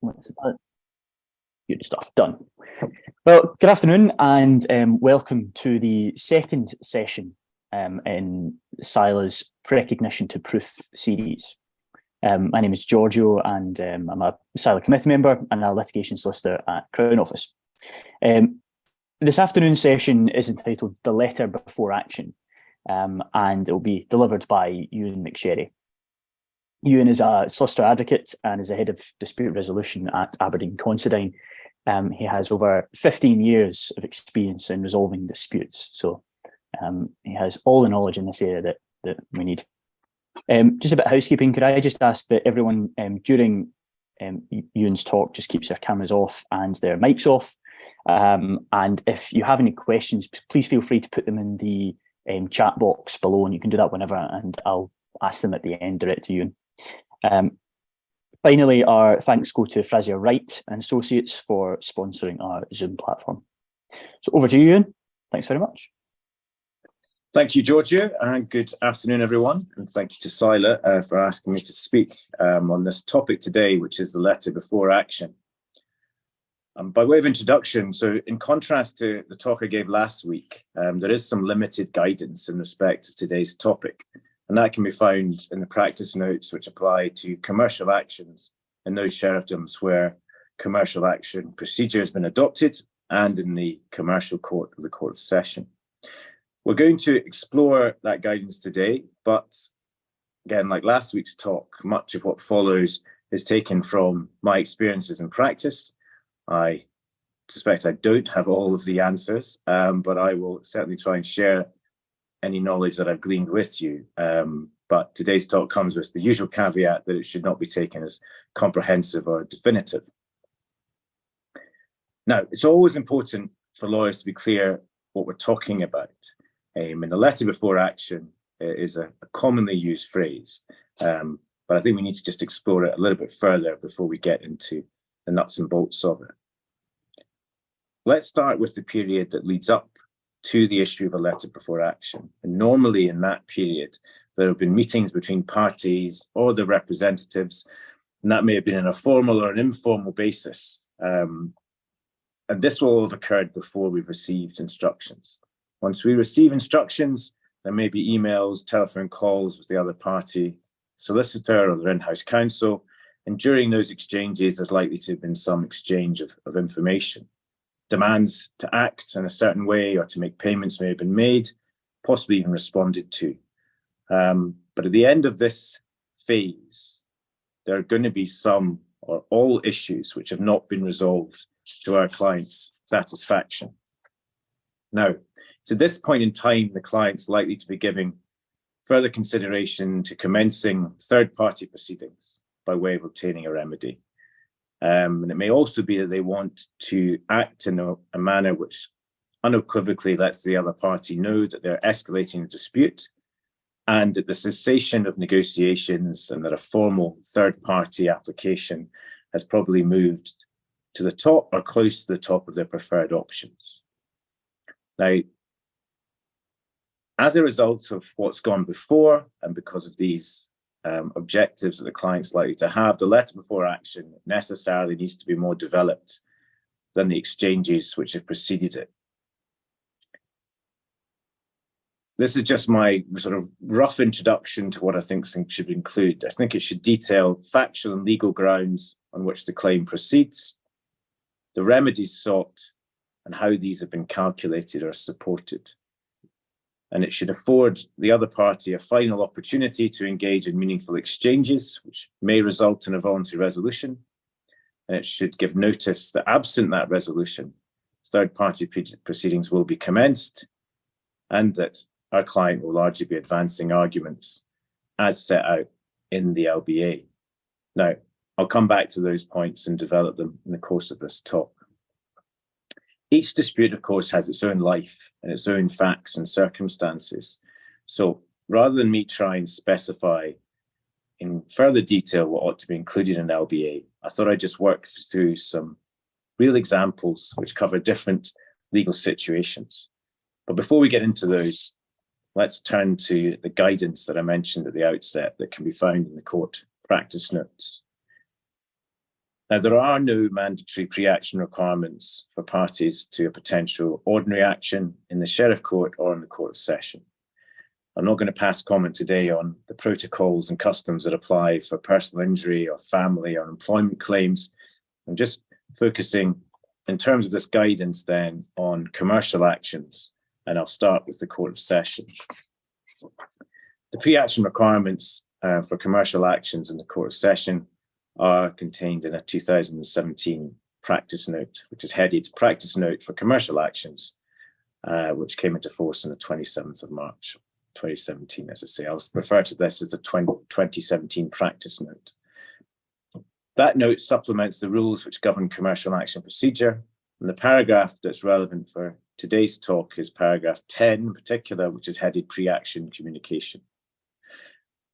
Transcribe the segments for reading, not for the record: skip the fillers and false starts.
What's that? Good stuff, done. Well, good afternoon and welcome to the second session in SILA's Precognition to Proof series. My name is Giorgio and I'm a SILA committee member and a litigation solicitor at Crown Office. This afternoon's session is entitled The Letter Before Action, and it will be delivered by Euan McSherry. Euan is a Solicitor Advocate and is the head of dispute resolution at Aberdein Considine. He has over 15 years of experience in resolving disputes, so he has all the knowledge in this area that we need. Just a bit of housekeeping, could I just ask that everyone during Euan's talk just keeps their cameras off and their mics off, and if you have any questions, please feel free to put them in the chat box below, and you can do that whenever, and I'll ask them at the end direct to Euan. Finally, our thanks go to Fraser Wright and Associates for sponsoring our Zoom platform. So over to you, Euan. Thanks very much. Thank you, Giorgio, and good afternoon, everyone. And thank you to SILA for asking me to speak on this topic today, which is the letter before action. By way of introduction, so in contrast to the talk I gave last week, there is some limited guidance in respect of today's topic. And that can be found in the practice notes, which apply to commercial actions in those sheriffdoms where commercial action procedure has been adopted, and in the commercial court of the Court of Session. We're going to explore that guidance today, but again, like last week's talk, much of what follows is taken from my experiences in practice. I suspect I don't have all of the answers, but I will certainly try and share any knowledge that I've gleaned with you. But today's talk comes with the usual caveat that it should not be taken as comprehensive or definitive. Now, it's always important for lawyers to be clear what we're talking about. And the letter before action is a commonly used phrase, but I think we need to just explore it a little bit further before we get into the nuts and bolts of it. Let's start with the period that leads up to the issue of a letter before action. And normally in that period, there have been meetings between parties or the representatives, and that may have been on a formal or an informal basis. And this will have occurred before we've received instructions. Once we receive instructions, there may be emails, telephone calls with the other party, solicitor or their in-house counsel. And during those exchanges, there's likely to have been some exchange of information. Demands to act in a certain way or to make payments may have been made, possibly even responded to. But at the end of this phase, there are going to be some or all issues which have not been resolved to our client's satisfaction. Now, so at this point in time, the client's likely to be giving further consideration to commencing third-party proceedings by way of obtaining a remedy. And it may also be that they want to act in a manner which unequivocally lets the other party know that they're escalating the dispute, and at the cessation of negotiations, and that a formal third-party application has probably moved to the top or close to the top of their preferred options. Now, as a result of what's gone before, and because of these objectives that the client's likely to have, the letter before action necessarily needs to be more developed than the exchanges which have preceded it. This is just my sort of rough introduction to what I think should include. I think it should detail factual and legal grounds on which the claim proceeds, the remedies sought, and how these have been calculated or supported. And it should afford the other party a final opportunity to engage in meaningful exchanges, which may result in a voluntary resolution. And it should give notice that absent that resolution, third-party proceedings will be commenced, and that our client will largely be advancing arguments as set out in the LBA. Now, I'll come back to those points and develop them in the course of this talk. Each dispute, of course, has its own life and its own facts and circumstances. So rather than me try and specify in further detail what ought to be included in LBA, I thought I'd just work through some real examples which cover different legal situations. But before we get into those, let's turn to the guidance that I mentioned at the outset that can be found in the court practice notes. Now, there are no mandatory pre-action requirements for parties to a potential ordinary action in the Sheriff Court or in the Court of Session. I'm not going to pass comment today on the protocols and customs that apply for personal injury or family or employment claims. I'm just focusing in terms of this guidance then on commercial actions, and I'll start with the Court of Session. The pre-action requirements for commercial actions in the Court of Session are contained in a 2017 practice note, which is headed Practice Note for Commercial Actions, which came into force on the 27th of March, 2017, as I say. I'll refer to this as the 2017 Practice Note. That note supplements the rules which govern commercial action procedure, and the paragraph that's relevant for today's talk is paragraph 10 in particular, which is headed Pre-Action Communication.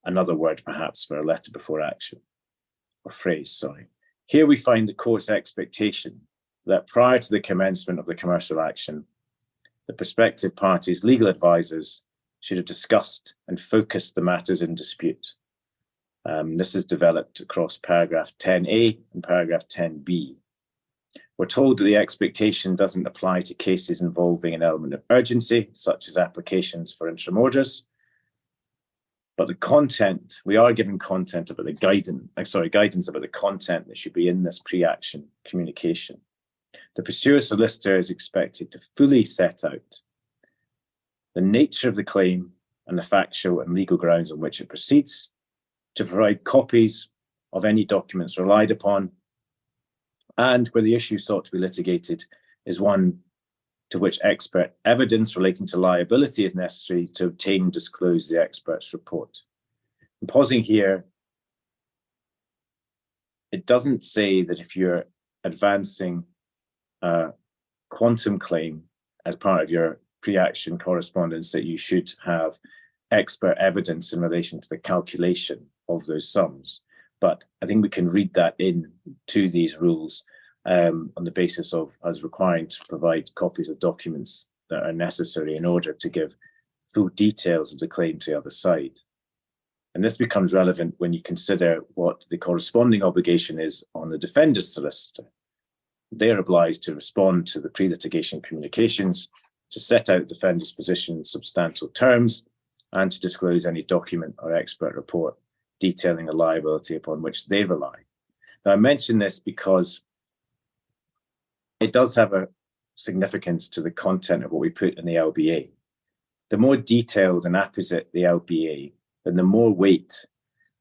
Another word perhaps for a letter before action. Or phrase, sorry. Here we find the court's expectation that prior to the commencement of the commercial action, the prospective parties' legal advisors should have discussed and focused the matters in dispute. This is developed across paragraph 10A and paragraph 10B. We're told that the expectation doesn't apply to cases involving an element of urgency, such as applications for interim orders. But the content, we are given content about the guidance about the content that should be in this pre-action communication. The pursuer solicitor is expected to fully set out the nature of the claim and the factual and legal grounds on which it proceeds, to provide copies of any documents relied upon, and where the issue sought to be litigated is one to which expert evidence relating to liability is necessary to obtain and disclose the expert's report. I'm pausing here. It doesn't say that if you're advancing a quantum claim as part of your pre-action correspondence that you should have expert evidence in relation to the calculation of those sums. But I think we can read that in to these rules on the basis of us requiring to provide copies of documents that are necessary in order to give full details of the claim to the other side. And this becomes relevant when you consider what the corresponding obligation is on the defender's solicitor. They are obliged to respond to the pre-litigation communications, to set out the defender's position in substantial terms, and to disclose any document or expert report detailing the liability upon which they rely. Now, I mention this because it does have a significance to the content of what we put in the LBA. The more detailed and apposite the LBA, then the more weight,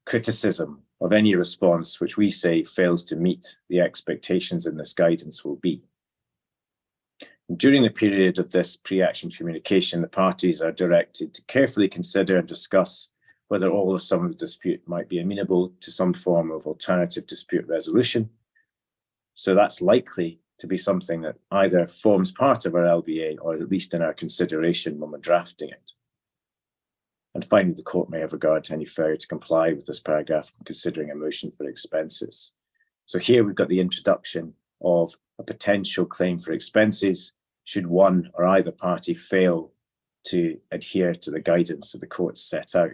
criticism of any response which we say fails to meet the expectations in this guidance will be. During the period of this pre-action communication, the parties are directed to carefully consider and discuss whether all or some of the dispute might be amenable to some form of alternative dispute resolution. So that's likely to be something that either forms part of our LBA or at least in our consideration when we're drafting it. And finally, the court may have regard to any failure to comply with this paragraph when considering a motion for expenses. So here we've got the introduction of a potential claim for expenses should one or either party fail to adhere to the guidance that the court set out.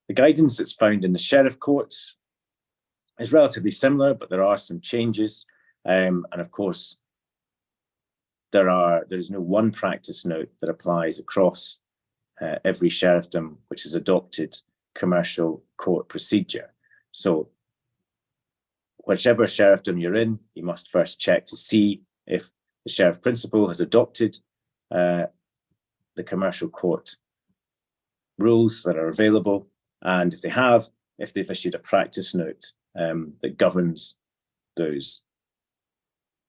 The guidance that's found in the Sheriff Courts is relatively similar, but there are some changes. And of course, there's no one practice note that applies across every sheriffdom which has adopted commercial court procedure. So whichever sheriffdom you're in, you must first check to see if the Sheriff Principal has adopted the commercial court rules that are available. And if they have, if they've issued a practice note that governs those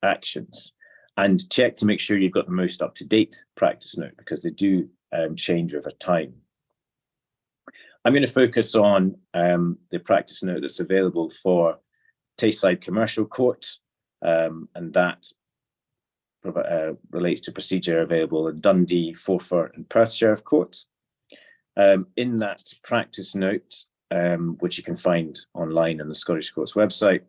actions. And check to make sure you've got the most up-to-date practice note because they do change over time. I'm going to focus on the practice note that's available for Tayside Commercial Court, and that relates to procedure available in Dundee, Forfar and Perth Sheriff Court. In that practice note, which you can find online on the Scottish Courts website,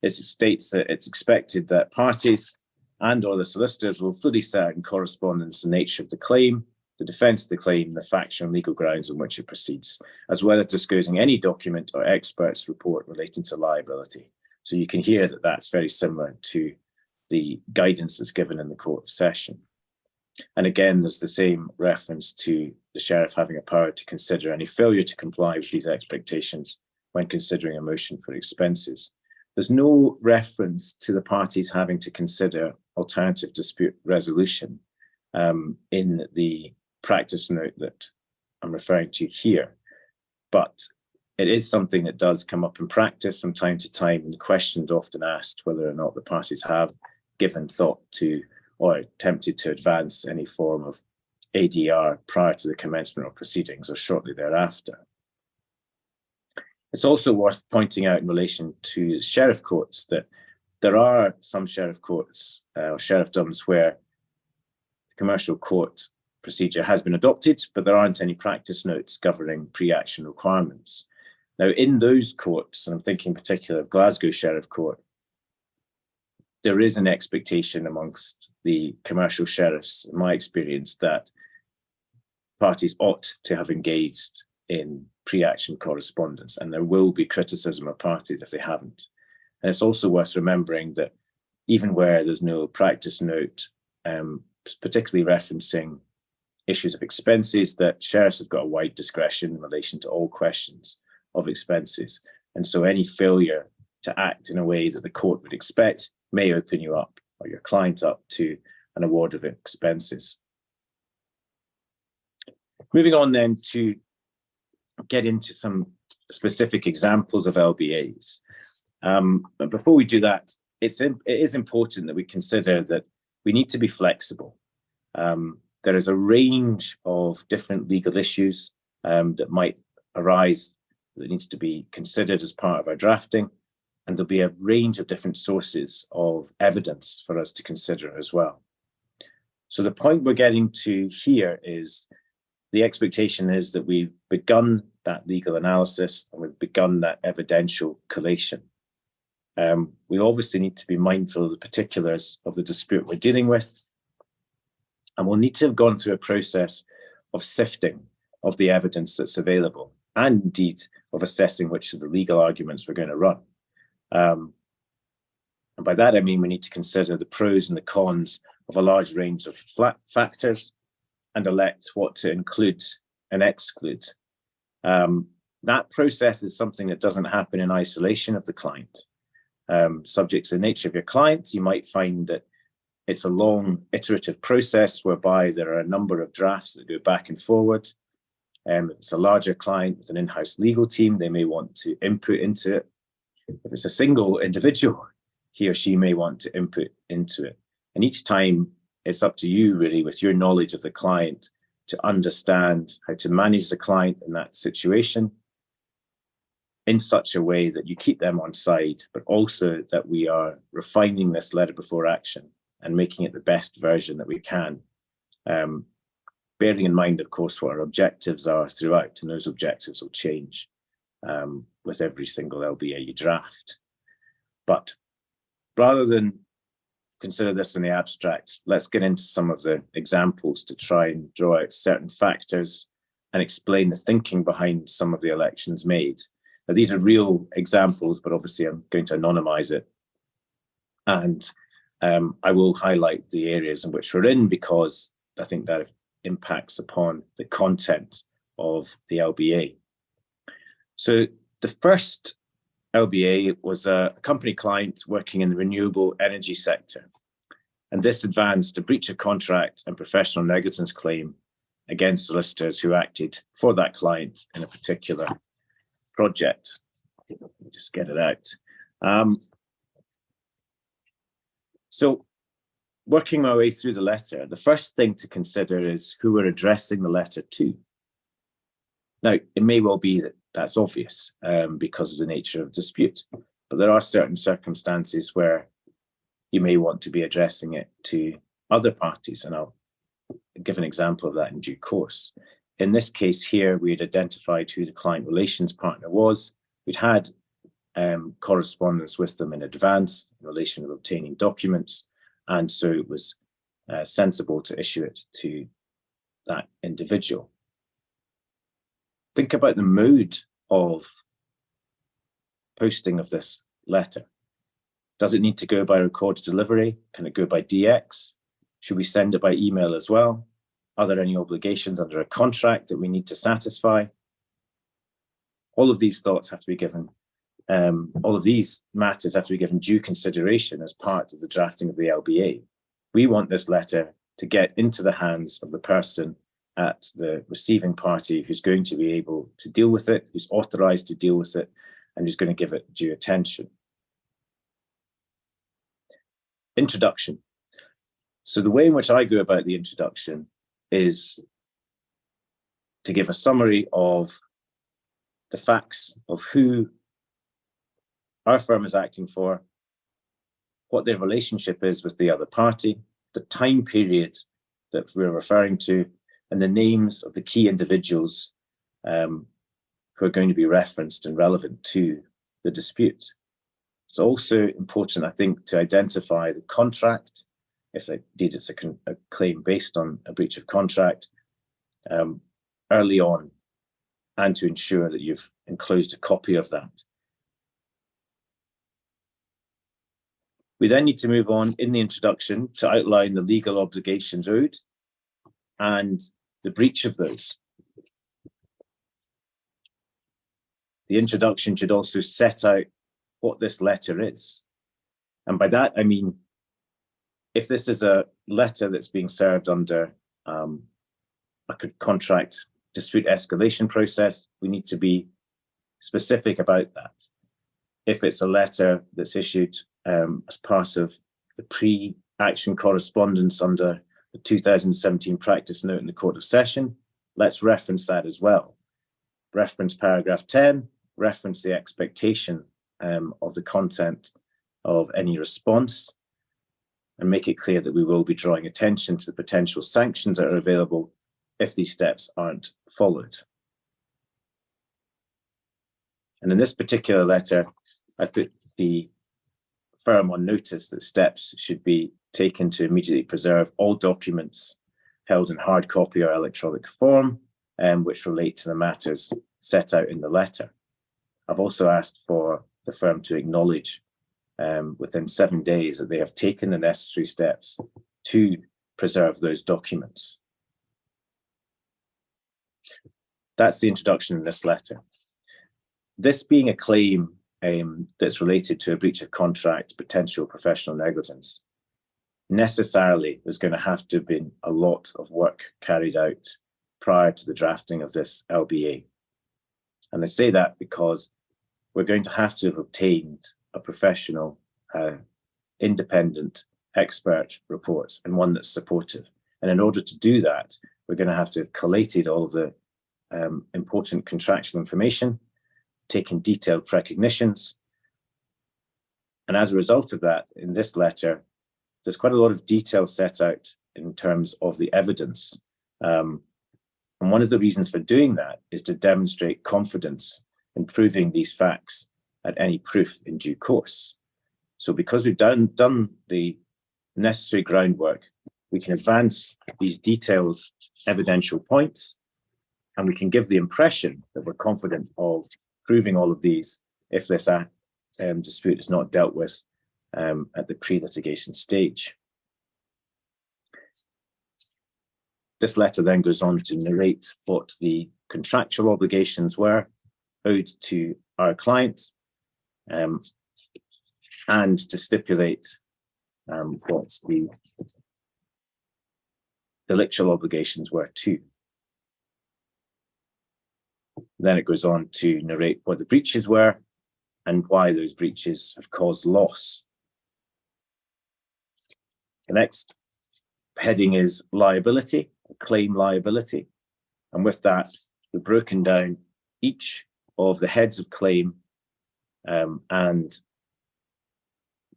it states that it's expected that parties and or the solicitors will fully set out in correspondence the nature of the claim, the defence of the claim, the factual and legal grounds on which it proceeds, as well as disclosing any document or expert's report relating to liability. So you can hear that that's very similar to the guidance that's given in the Court of Session. And again, there's the same reference to the sheriff having a power to consider any failure to comply with these expectations when considering a motion for expenses. There's no reference to the parties having to consider alternative dispute resolution in the practice note that I'm referring to here. But it is something that does come up in practice from time to time, and the question's often asked whether or not the parties have given thought to or attempted to advance any form of ADR prior to the commencement of proceedings or shortly thereafter. It's also worth pointing out in relation to sheriff courts that there are some sheriff courts or sheriffdoms where commercial court procedure has been adopted, but there aren't any practice notes governing pre-action requirements. Now, in those courts, and I'm thinking in particular of Glasgow Sheriff Court, there is an expectation amongst the commercial sheriffs, in my experience, that parties ought to have engaged in pre-action correspondence, and there will be criticism of parties if they haven't. And it's also worth remembering that even where there's no practice note, particularly referencing issues of expenses, that sheriffs have got a wide discretion in relation to all questions of expenses. And so any failure to act in a way that the court would expect may open you up or your client up to an award of expenses. Moving on then to get into some specific examples of LBAs. But before we do that, it is important that we consider that we need to be flexible. There is a range of different legal issues that might arise that needs to be considered as part of our drafting, and there'll be a range of different sources of evidence for us to consider as well. So the point we're getting to here is the expectation is that we've begun that legal analysis and we've begun that evidential collation. We obviously need to be mindful of the particulars of the dispute we're dealing with, and we'll need to have gone through a process of sifting of the evidence that's available, and indeed of assessing which of the legal arguments we're going to run. And by that I mean we need to consider the pros and the cons of a large range of factors and elect what to include and exclude. That process is something that doesn't happen in isolation of the client. Subject to the nature of your client, you might find that it's a long iterative process whereby there are a number of drafts that go back and forward. If it's a larger client with an in-house legal team, they may want to input into it. If it's a single individual, he or she may want to input into it. And each time it's up to you really, with your knowledge of the client, to understand how to manage the client in that situation in such a way that you keep them on side, but also that we are refining this letter before action and making it the best version that we can. Bearing in mind, of course, what our objectives are throughout, and those objectives will change with every single LBA you draft. But rather than consider this in the abstract, let's get into some of the examples to try and draw out certain factors and explain the thinking behind some of the elections made. Now, these are real examples, but obviously I'm going to anonymize it. And I will highlight the areas in which we're in, because I think that impacts upon the content of the LBA. So the first LBA was a company client working in the renewable energy sector. And this advanced a breach of contract and professional negligence claim against solicitors who acted for that client in a particular project. Let me just get it out. So working my way through the letter, the first thing to consider is who we're addressing the letter to. Now, it may well be that that's obvious because of the nature of dispute, but there are certain circumstances where you may want to be addressing it to other parties, and I'll give an example of that in due course. In this case here, we had identified who the client relations partner was. We'd had correspondence with them in advance in relation to obtaining documents, and so it was sensible to issue it to that individual. Think about the mood of posting of this letter. Does it need to go by recorded delivery? Can it go by DX? Should we send it by email as well? Are there any obligations under a contract that we need to satisfy? All of these thoughts have to be given, all of these matters have to be given due consideration as part of the drafting of the LBA. We want this letter to get into the hands of the person at the receiving party who's going to be able to deal with it, who's authorised to deal with it, and who's going to give it due attention. Introduction. So the way in which I go about the introduction is to give a summary of the facts of who our firm is acting for, what their relationship is with the other party, the time period that we're referring to, and the names of the key individuals who are going to be referenced and relevant to the dispute. It's also important, I think, to identify the contract, if indeed it's a claim based on a breach of contract, early on, and to ensure that you've enclosed a copy of that. We then need to move on in the introduction to outline the legal obligations owed and the breach of those. The introduction should also set out what this letter is. And by that, I mean, if this is a letter that's being served under a contract dispute escalation process, we need to be specific about that. If it's a letter that's issued as part of the pre-action correspondence under the 2017 practice note in the Court of Session, let's reference that as well. Reference paragraph 10, reference the expectation of the content of any response, and make it clear that we will be drawing attention to the potential sanctions that are available if these steps aren't followed. And in this particular letter, I put the firm on notice that steps should be taken to immediately preserve all documents held in hard copy or electronic form, which relate to the matters set out in the letter. I've also asked for the firm to acknowledge within 7 days that they have taken the necessary steps to preserve those documents. That's the introduction in this letter. This being a claim that's related to a breach of contract, potential professional negligence, necessarily there's going to have to have been a lot of work carried out prior to the drafting of this LBA. And I say that because we're going to have obtained a professional, independent expert report, and one that's supportive. And in order to do that, we're going to have collated all of the important contractual information, taken detailed precognitions. And as a result of that, in this letter, there's quite a lot of detail set out in terms of the evidence. And one of the reasons for doing that is to demonstrate confidence in proving these facts at any proof in due course. So because we've done the necessary groundwork, we can advance these detailed evidential points, and we can give the impression that we're confident of proving all of these if this dispute is not dealt with at the pre-litigation stage. This letter then goes on to narrate what the contractual obligations were owed to our client, and to stipulate what the delictual obligations were too. Then it goes on to narrate what the breaches were and why those breaches have caused loss. The next heading is liability, claim liability. And with that, we've broken down each of the heads of claim and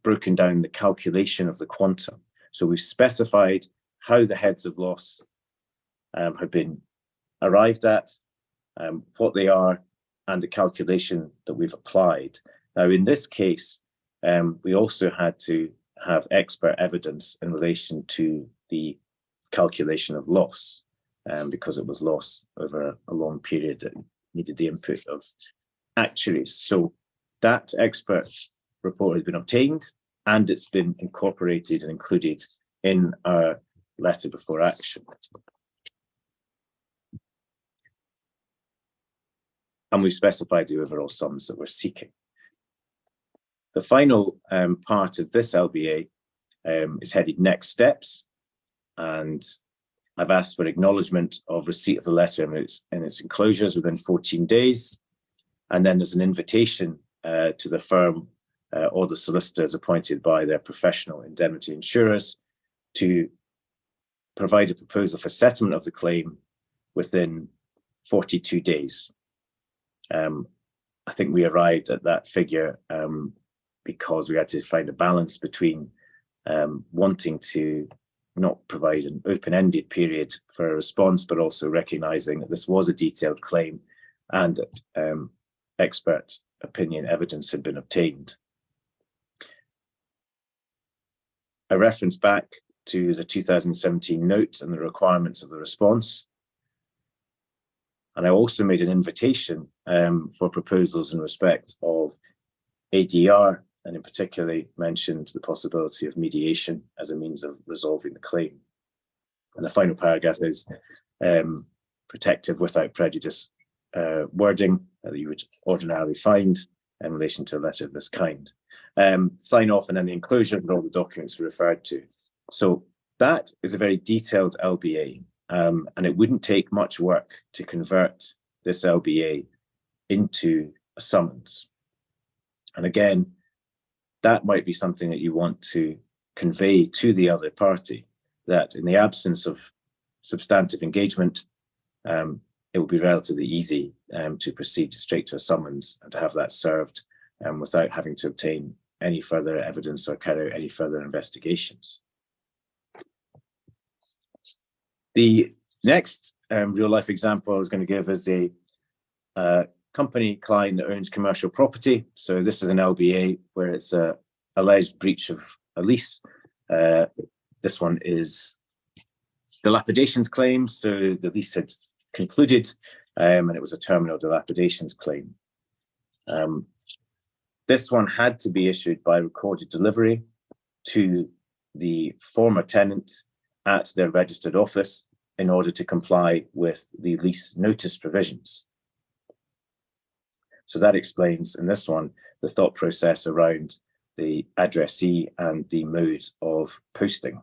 broken down the calculation of the quantum. So we've specified how the heads of loss have been arrived at, what they are, and the calculation that we've applied. Now, in this case, we also had to have expert evidence in relation to the calculation of loss, because it was loss over a long period that needed the input of actuaries. So that expert report has been obtained, and it's been incorporated and included in our letter before action. And we've specified the overall sums that we're seeking. The final part of this LBA is headed Next Steps, and I've asked for acknowledgement of receipt of the letter and its enclosures within 14 days. And then there's an invitation to the firm or the solicitors appointed by their professional indemnity insurers to provide a proposal for settlement of the claim within 42 days. I think we arrived at that figure because we had to find a balance between wanting to not provide an open-ended period for a response, but also recognising that this was a detailed claim and that expert opinion evidence had been obtained. I reference back to the 2017 note and the requirements of the response. And I also made an invitation for proposals in respect of ADR, and in particular mentioned the possibility of mediation as a means of resolving the claim. And the final paragraph is protective without prejudice wording that you would ordinarily find in relation to a letter of this kind. Sign off and then the enclosure of all the documents referred to. So that is a very detailed LBA. And it wouldn't take much work to convert this LBA into a summons. And again, that might be something that you want to convey to the other party, that in the absence of substantive engagement, it will be relatively easy to proceed straight to a summons and to have that served without having to obtain any further evidence or carry out any further investigations. The next real-life example I was going to give is a company client that owns commercial property. So this is an LBA where it's a alleged breach of a lease. This one is dilapidations claim. So the lease had concluded and it was a terminal dilapidations claim. This one had to be issued by recorded delivery to the former tenant at their registered office in order to comply with the lease notice provisions. So that explains in this one the thought process around the addressee and the mode of posting.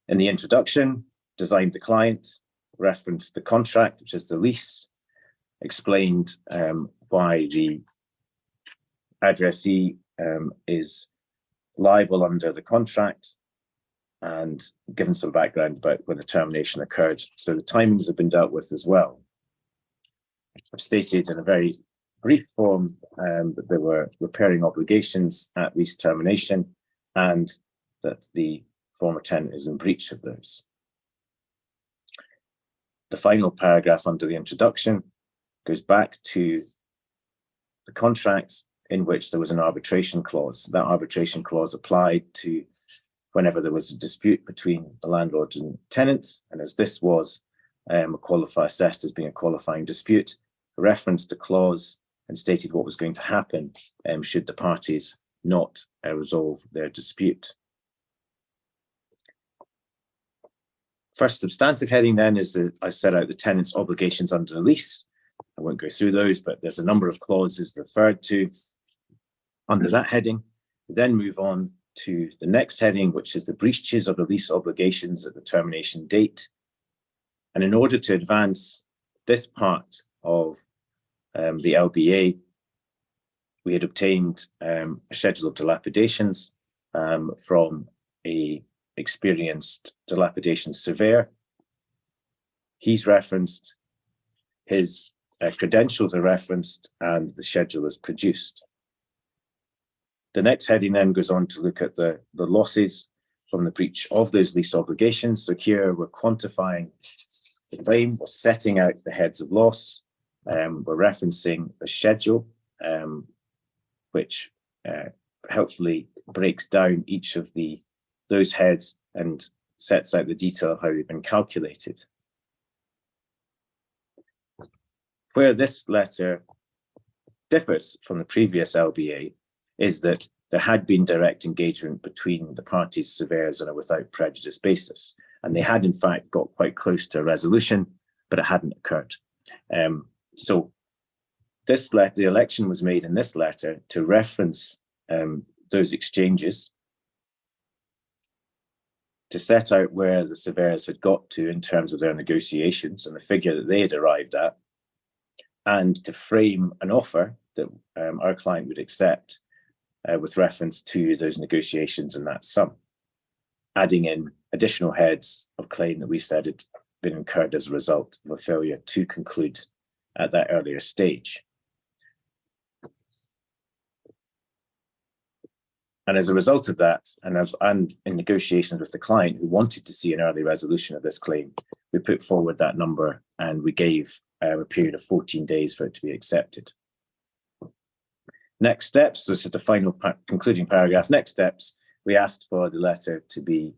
In the introduction, designed the client, referenced the contract, which is the lease, explained why the addressee is liable under the contract, and given some background about when the termination occurred. So the timings have been dealt with as well. I've stated in a very brief form that there were repairing obligations at lease termination and that the former tenant is in breach of those. The final paragraph under the introduction goes back to the contract in which there was an arbitration clause. That arbitration clause applied to whenever there was a dispute between the landlord and tenant, and as this was assessed as being a qualifying dispute, referenced the clause and stated what was going to happen should the parties not resolve their dispute. First substantive heading then is that I set out the tenant's obligations under the lease. I won't go through those, but there's a number of clauses referred to under that heading. We then move on to the next heading, which is the breaches of the lease obligations at the termination date. And in order to advance this part of the LBA, we had obtained a schedule of dilapidations from a experienced dilapidation surveyor. He's referenced, his credentials are referenced, and the schedule is produced. The next heading then goes on to look at the losses from the breach of those lease obligations. So here we're quantifying the claim, we're setting out the heads of loss, we're referencing the schedule, which helpfully breaks down each of those heads and sets out the detail of how they've been calculated. Where this letter differs from the previous LBA is that there had been direct engagement between the parties' surveyors on a without prejudice basis. And they had, in fact, got quite close to a resolution, but it hadn't occurred. So the election was made in this letter to reference those exchanges, to set out where the surveyors had got to in terms of their negotiations and the figure that they had arrived at, and to frame an offer that our client would accept with reference to those negotiations and that sum, adding in additional heads of claim that we said had been incurred as a result of a failure to conclude at that earlier stage. And as a result of that, and in negotiations with the client who wanted to see an early resolution of this claim, we put forward that number and we gave a period of 14 days for it to be accepted. Next steps, this is the final concluding paragraph. Next steps, we asked for the letter to be,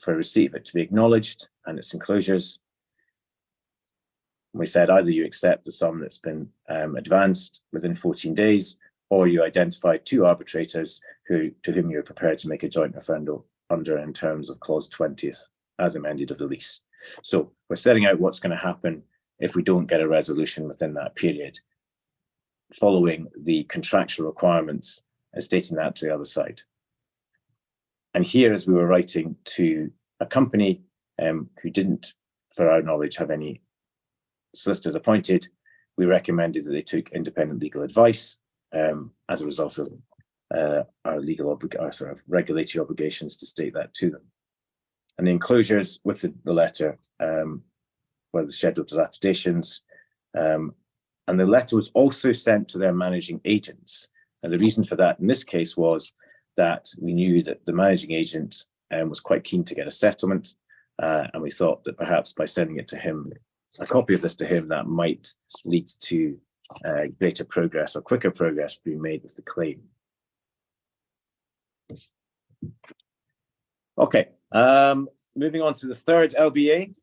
for receipt of it to be acknowledged and its enclosures. We said either you accept the sum that's been advanced within 14 days, or you identify 2 arbitrators to whom you're prepared to make a joint referendum under in terms of clause 20th as amended of the lease. So we're setting out what's going to happen if we don't get a resolution within that period, following the contractual requirements and stating that to the other side. And here, as we were writing to a company who didn't, for our knowledge, have any solicitors appointed, we recommended that they took independent legal advice as a result of our regulatory obligations to state that to them. And the enclosures with the letter were the scheduled dilapidations. And the letter was also sent to their managing agents. And the reason for that in this case was that we knew that the managing agent was quite keen to get a settlement. And we thought that perhaps by sending it to him, a copy of this to him, that might lead to greater progress or quicker progress being made with the claim. Okay, moving on to the third LBA.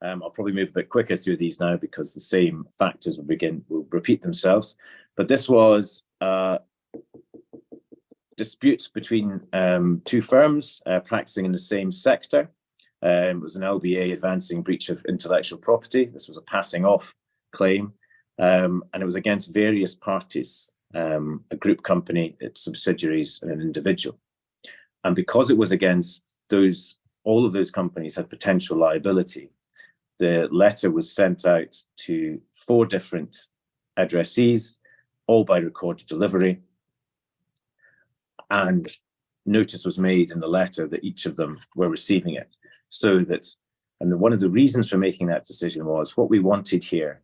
I'll probably move a bit quicker through these now because the same factors will repeat themselves. But this was disputes between 2 firms practicing in the same sector. It was an LBA advancing breach of intellectual property. This was a passing off claim, and it was against various parties, a group company, its subsidiaries, and an individual. And because it was against all of those companies had potential liability, the letter was sent out to 4 different addressees, all by recorded delivery. And notice was made in the letter that each of them were receiving it. So that, and one of the reasons for making that decision was what we wanted here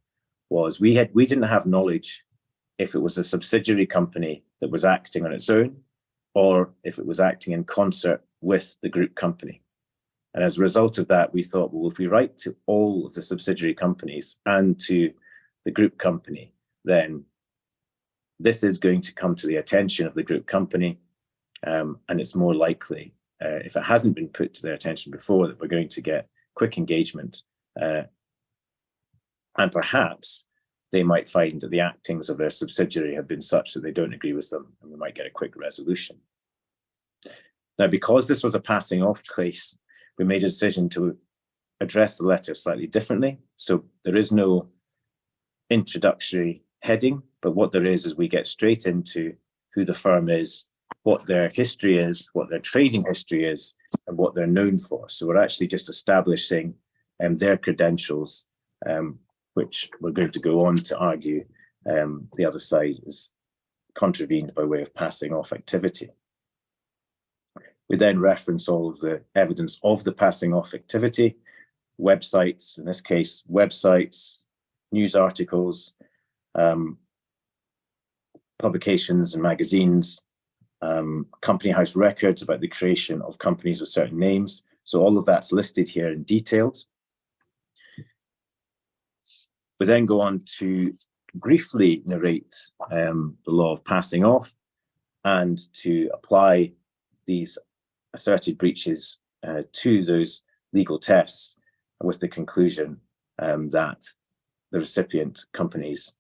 was we didn't have knowledge if it was a subsidiary company that was acting on its own or if it was acting in concert with the group company. And as a result of that, we thought, well, if we write to all of the subsidiary companies and to the group company, then this is going to come to the attention of the group company. And it's more likely, if it hasn't been put to their attention before, that we're going to get quick engagement. And perhaps they might find that the actings of their subsidiary have been such that they don't agree with them, and we might get a quick resolution. Now, because this was a passing off case, we made a decision to address the letter slightly differently. So there is no introductory heading, but what there is we get straight into who the firm is, what their history is, what their trading history is, and what they're known for. So we're actually just establishing their credentials, which we're going to go on to argue the other side is contravened by way of passing off activity. We then reference all of the evidence of the passing off activity, websites, in this case, websites, news articles, publications and magazines, company house records about the creation of companies with certain names. So all of that's listed here in detailed. We then go on to briefly narrate the law of passing off and to apply these asserted breaches to those legal tests, with the conclusion that the recipient companies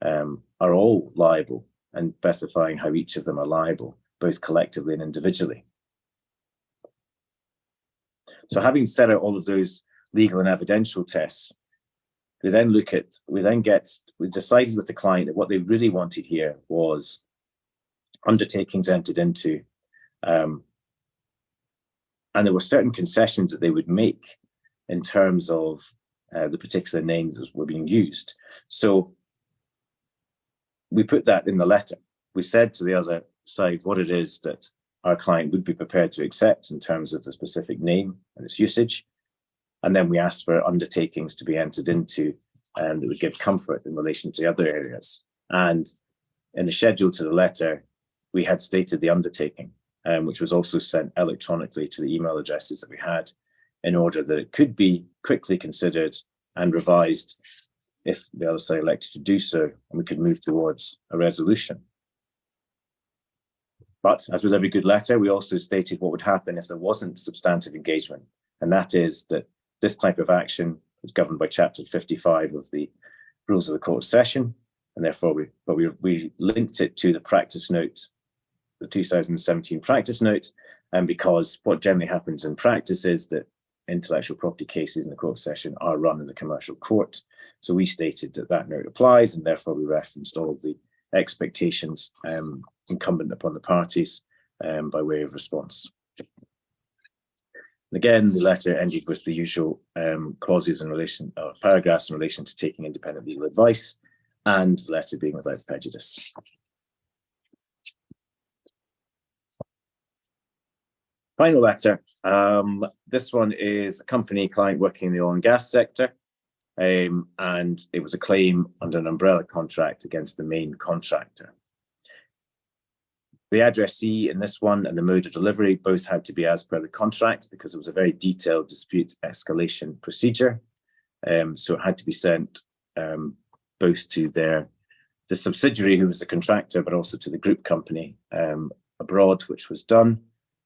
are all liable, and specifying how each of them are liable both collectively and individually. So having set out all of those legal and evidential tests, we decided with the client that what they really wanted here was undertakings entered into, and there were certain concessions that they would make in terms of the particular names that were being used. So we put that in the letter. We said to the other side what it is that our client would be prepared to accept in terms of the specific name and its usage. And then we asked for undertakings to be entered into that would give comfort in relation to other areas. And in the schedule to the letter, we had stated the undertaking, which was also sent electronically to the email addresses that we had, in order that it could be quickly considered and revised if the other side elected to do so, and we could move towards a resolution. But as with every good letter, we also stated what would happen if there wasn't substantive engagement, and that is that this type of action is governed by Chapter 55 of the Rules of the Court of Session, and therefore we linked it to the practice note, the 2017 practice note, and because what generally happens in practice is that intellectual property cases in the Court of Session are run in the commercial court. So we stated that that note applies, and therefore we referenced all of the expectations incumbent upon the parties by way of response. And again, the letter ended with the usual clauses in relation, paragraphs in relation to taking independent legal advice, and the letter being without prejudice. Final letter. This one is a company client working in the oil and gas sector, and it was a claim under an umbrella contract against the main contractor. The addressee in this one and the mode of delivery both had to be as per the contract, because it was a very detailed dispute escalation procedure. So it had to be sent both to the subsidiary who was the contractor, but also to the group company abroad, which was done.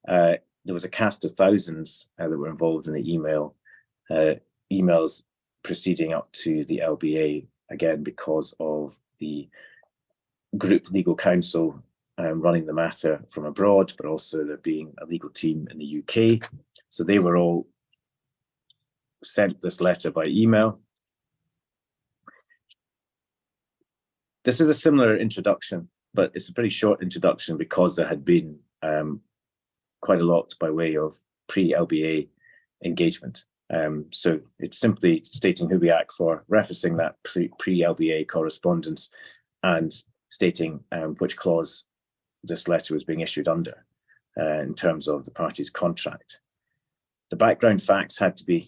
There was a cast of thousands that were involved in the emails proceeding up to the LBA, again, because of the group legal counsel running the matter from abroad, but also there being a legal team in the UK. So they were all sent this letter by email. This is a similar introduction, but it's a pretty short introduction because there had been quite a lot by way of pre-LBA engagement. So it's simply stating who we act for, referencing that pre-LBA correspondence, and stating which clause this letter was being issued under in terms of the parties' contract. The background facts had to be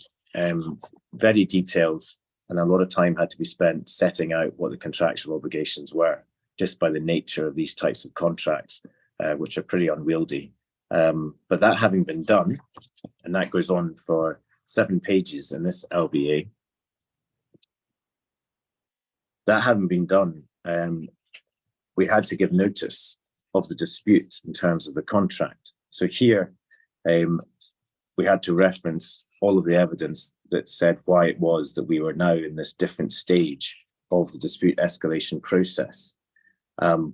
very detailed, and a lot of time had to be spent setting out what the contractual obligations were, just by the nature of these types of contracts, which are pretty unwieldy. But that having been done, and that goes on for 7 pages in this LBA, that having been done, we had to give notice of the dispute in terms of the contract. So here, we had to reference all of the evidence that said why it was that we were now in this different stage of the dispute escalation process. And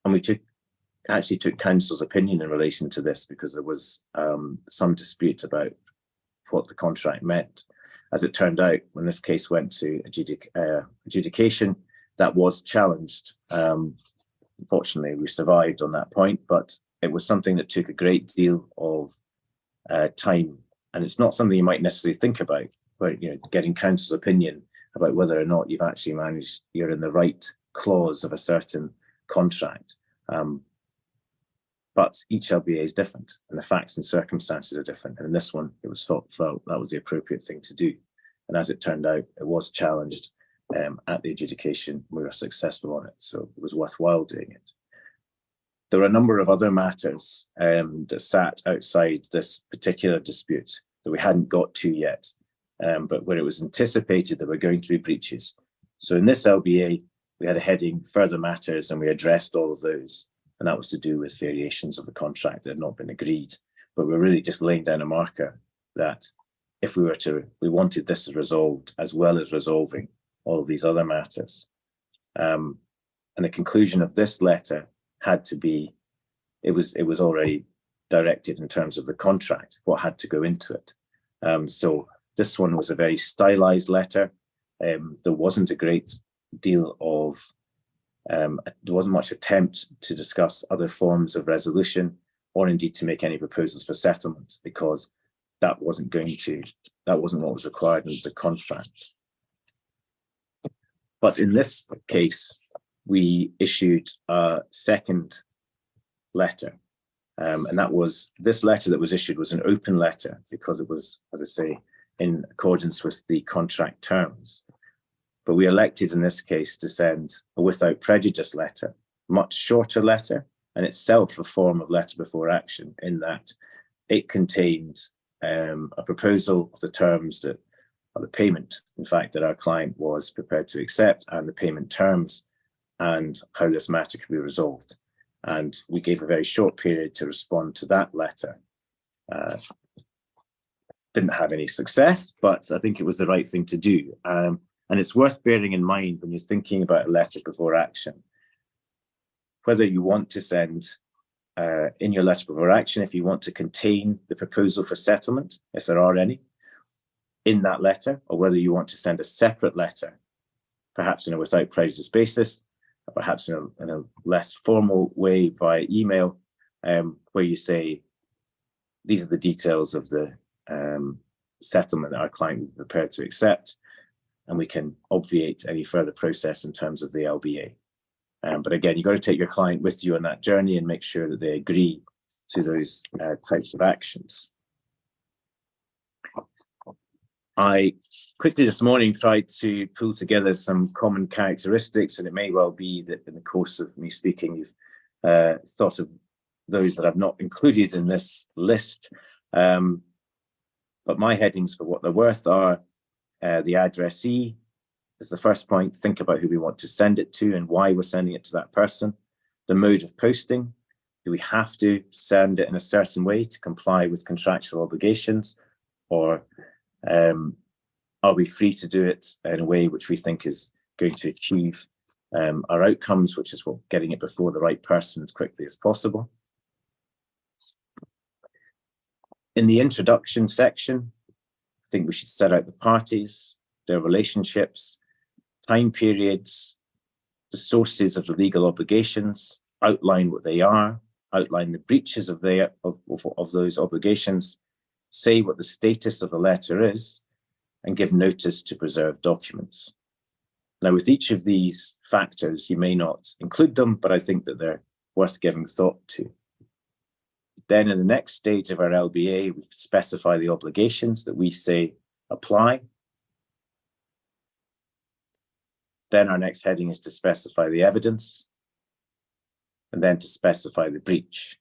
we actually took counsel's opinion in relation to this, because there was some dispute about what the contract meant. As it turned out, when this case went to adjudication, that was challenged. Unfortunately, we survived on that point, but it was something that took a great deal of time, and it's not something you might necessarily think about, but getting counsel's opinion about whether or not you've actually managed, you're in the right clause of a certain contract. But each LBA is different, and the facts and circumstances are different. And in this one, it was felt that was the appropriate thing to do. And as it turned out, it was challenged at the adjudication. We were successful on it, so it was worthwhile doing it. There were a number of other matters that sat outside this particular dispute that we hadn't got to yet, but where it was anticipated that there were going to be breaches. So in this LBA, we had a heading, Further Matters, and we addressed all of those. And that was to do with variations of the contract that had not been agreed. But we're really just laying down a marker that if we wanted this resolved, as well as resolving all of these other matters. And the conclusion of this letter had to be it was already directed in terms of the contract, what had to go into it. So this one was a very stylized letter. There wasn't a great deal of, there wasn't much attempt to discuss other forms of resolution or indeed to make any proposals for settlement, because that wasn't what was required in the contract. But in this case, we issued a second letter. And that was, this letter that was issued was an open letter because it was, as I say, in accordance with the contract terms. But we elected in this case to send a without prejudice letter, much shorter letter, and itself a form of letter before action, in that it contained a proposal of the terms that, or the payment, in fact, that our client was prepared to accept, and the payment terms, and how this matter could be resolved. And we gave a very short period to respond to that letter. Didn't have any success, but I think it was the right thing to do. And it's worth bearing in mind when you're thinking about a letter before action, whether you want to send in your letter before action, if you want to contain the proposal for settlement, if there are any, in that letter, or whether you want to send a separate letter, perhaps in a without prejudice basis, perhaps in a less formal way via email, where you say, these are the details of the settlement that our client would be prepared to accept, and we can obviate any further process in terms of the LBA. But again, you've got to take your client with you on that journey and make sure that they agree to those types of actions. I quickly this morning tried to pull together some common characteristics, and it may well be that in the course of me speaking, you've thought of those that I've not included in this list. But my headings for what they're worth are the addressee is the first point. Think about who we want to send it to and why we're sending it to that person. The mode of posting. Do we have to send it in a certain way to comply with contractual obligations, or are we free to do it in a way which we think is going to achieve our outcomes, which is getting it before the right person as quickly as possible? In the introduction section, I think we should set out the parties, their relationships, time periods, the sources of the legal obligations, outline what they are, outline the breaches of those obligations, say what the status of the letter is, and give notice to preserve documents. Now, with each of these factors, you may not include them, but I think that they're worth giving thought to. Then in the next stage of our LBA, we specify the obligations that we say apply. Then our next heading is to specify the evidence, and then to specify the breach.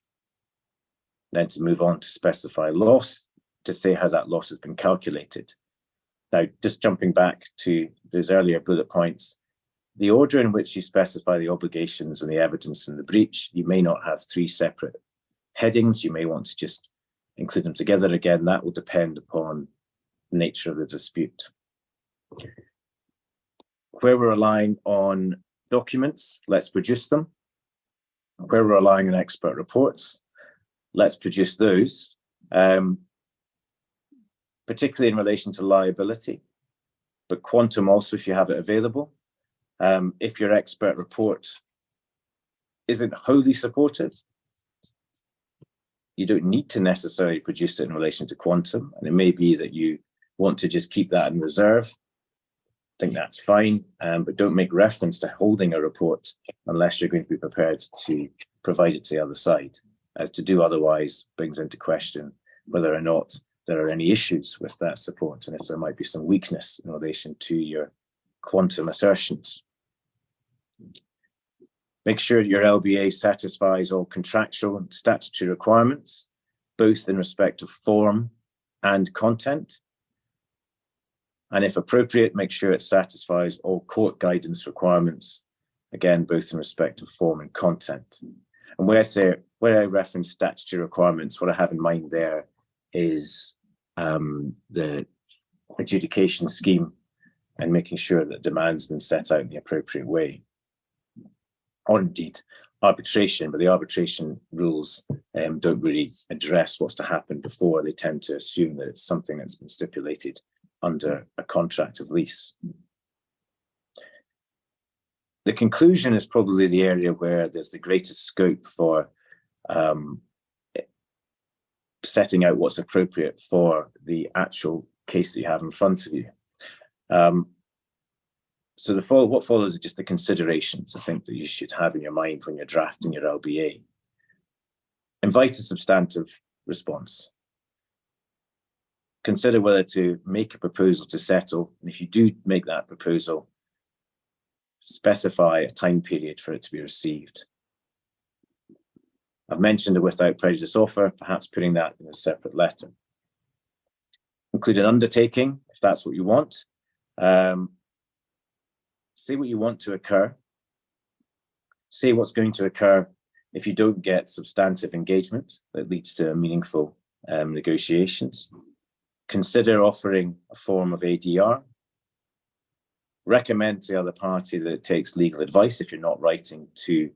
Then to move on to specify loss, to say how that loss has been calculated. Now, just jumping back to those earlier bullet points, the order in which you specify the obligations and the evidence and the breach, you may not have three separate headings. You may want to just include them together. Again, that will depend upon the nature of the dispute. Where we're relying on documents, let's produce them. Where we're relying on expert reports, let's produce those, particularly in relation to liability, but quantum also if you have it available. If your expert report isn't wholly supportive, you don't need to necessarily produce it in relation to quantum, and it may be that you want to just keep that in reserve. I think that's fine, but don't make reference to holding a report unless you're going to be prepared to provide it to the other side, as to do otherwise brings into question whether or not there are any issues with that support, and if there might be some weakness in relation to your quantum assertions. Make sure your LBA satisfies all contractual and statutory requirements, both in respect of form and content. And if appropriate, make sure it satisfies all court guidance requirements, again, both in respect of form and content. And where I reference statutory requirements, what I have in mind there is the adjudication scheme and making sure that demands have been set out in the appropriate way, or indeed arbitration, but the arbitration rules don't really address what's to happen before. They tend to assume that it's something that's been stipulated under a contract of lease. The conclusion is probably the area where there's the greatest scope for setting out what's appropriate for the actual case that you have in front of you. So what follows are just the considerations I think that you should have in your mind when you're drafting your LBA. Invite a substantive response. Consider whether to make a proposal to settle, and if you do make that proposal, specify a time period for it to be received. I've mentioned a without prejudice offer, perhaps putting that in a separate letter. Include an undertaking, if that's what you want. Say what you want to occur. Say what's going to occur if you don't get substantive engagement that leads to meaningful negotiations. Consider offering a form of ADR. Recommend to the other party that it takes legal advice if you're not writing to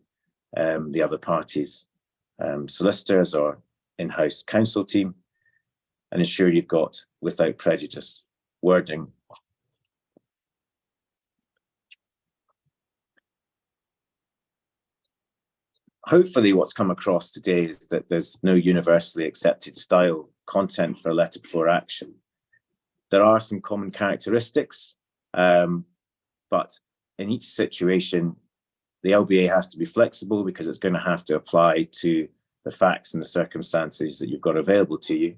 the other party's solicitors or in-house counsel team, and ensure you've got without prejudice wording. Hopefully what's come across today is that there's no universally accepted style content for a letter before action. There are some common characteristics, but in each situation, the LBA has to be flexible because it's going to have to apply to the facts and the circumstances that you've got available to you,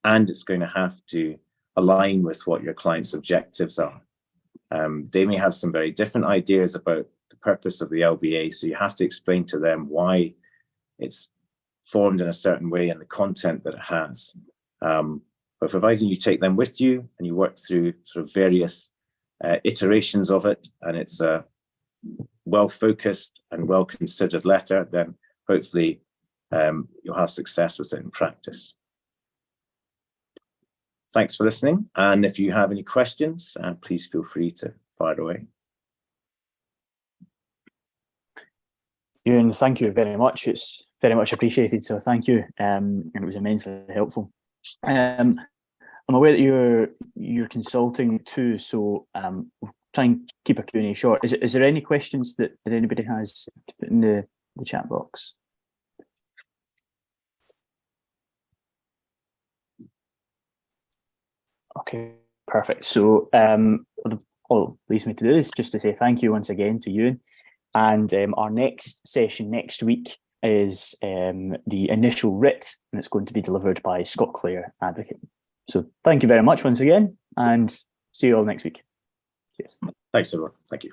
and it's going to have to align with what your client's objectives are. They may have some very different ideas about the purpose of the LBA, so you have to explain to them why it's formed in a certain way and the content that it has. But providing you take them with you and you work through sort of various iterations of it, and it's a well-focused and well-considered letter, then hopefully you'll have success with it in practice. Thanks for listening, and if you have any questions, please feel free to fire away. Euan, thank you very much. It's very much appreciated, so thank you, and it was immensely helpful. I'm aware that you're consulting too, so we'll try and keep a Q&A short. Is there any questions that anybody has to put in the chat box? Okay, perfect. So all it leaves me to do is just to say thank you once again to Euan. And our next session next week is the initial writ, and it's going to be delivered by Solicitor Advocate. So thank you very much once again, and see you all next week. Cheers. Thanks, everyone. Thank you.